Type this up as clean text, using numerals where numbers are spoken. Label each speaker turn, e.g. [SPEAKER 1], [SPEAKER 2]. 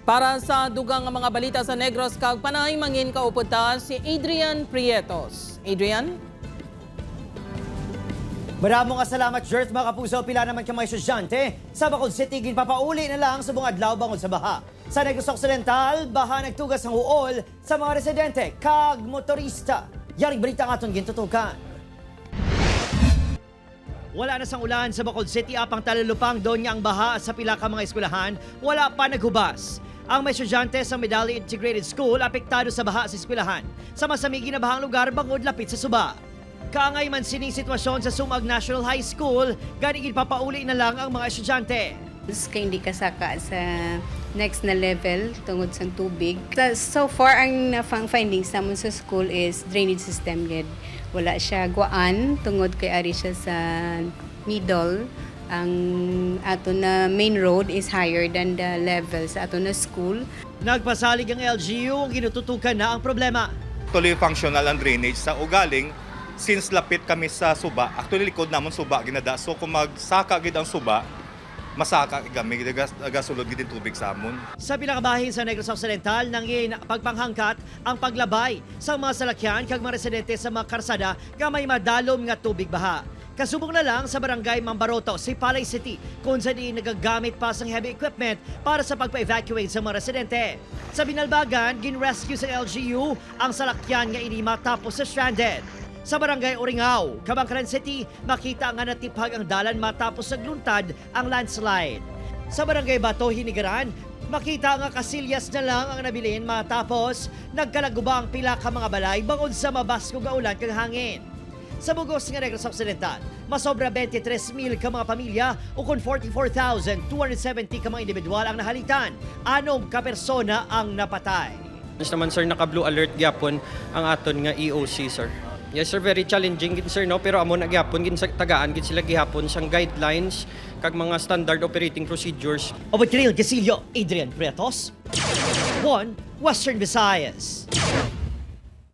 [SPEAKER 1] Para sa dugang nga mga balita sa Negros kag panay mangin kaupunta si Adrian Prietos. Adrian?
[SPEAKER 2] Maraming salamat, Jert, mga kapuso. Pila naman ka mga estudyante sa Bacolod City, ginpapauli na lang sa buong adlaw bangod sa baha. Sa Negros Occidental, baha nagtugas ng uol sa mga residente kag motorista. Yaring balita nga itong gintutukan. Wala na sang ulan sa Bacolod City apang talalupang doon nga ang baha sa pila ka mga eskwelahan, wala pa naghubas. Ang mga estudyante sa Medalli Integrated School apektado sa baha sa eskwelahan sa masamigi na bahang lugar bangod lapit sa suba. Kaangay man sining sitwasyon sa Sumag National High School, ganigin papauli na lang ang mga estudyante.
[SPEAKER 3] Kaya hindi kasaka sa next na level tungod sa tubig. So far, ang findings naman sa school is drainage system gid. Wala siya guaan tungod kay ari siya sa middle. Ang ato na main road is higher than the level sa ato na school.
[SPEAKER 2] Nagpasalig ang LGU, ginututukan na ang problema.
[SPEAKER 4] Tuloy functional ang drainage sa ugaling since lapit kami sa suba. Actually likod namon suba ginada. So kung magsaka gid ang suba, masaka kami agasulod gid tubig sa amon.
[SPEAKER 2] Sa pinakabahin sa Negros Occidental nangin pagpanghangkat ang paglabay sa mga salakyan kag mga residente sa mga karsada nga may madalom nga tubig baha. Kasubong na lang sa barangay Mambaroto, Sipalay City, kung saan nagagamit pa sang heavy equipment para sa pagpa-evacuate sa mga residente. Sa Binalbagan, gin-rescue sa LGU ang salakyan nga ini matapos sa stranded. Sa barangay Oringaw, Kabangkaran City, makita nga natiphag ang dalan matapos nagluntad ang landslide. Sa barangay Bato, Hinigaran, makita nga kasilyas na lang ang nabilin matapos nagkalaguba ang pila ka mga balay bangod sa mabasko nga ulan kag hangin. Sa Bugos nga Negros Occidental, masobra 23,000 ka mga pamilya o kung 44,270 ka mga individual ang nahalitan. Anong ka-persona ang napatay?
[SPEAKER 5] Yes naman sir, naka-blue alert gyapon ang aton nga EOC sir. Yes sir, very challenging gid sir no, pero amo na gyapon gid sa tagaan gid sila gihapon sang guidelines kag mga standard operating procedures.
[SPEAKER 2] Obatril Gasilio, Adrian Prietos. 1 Western Visayas.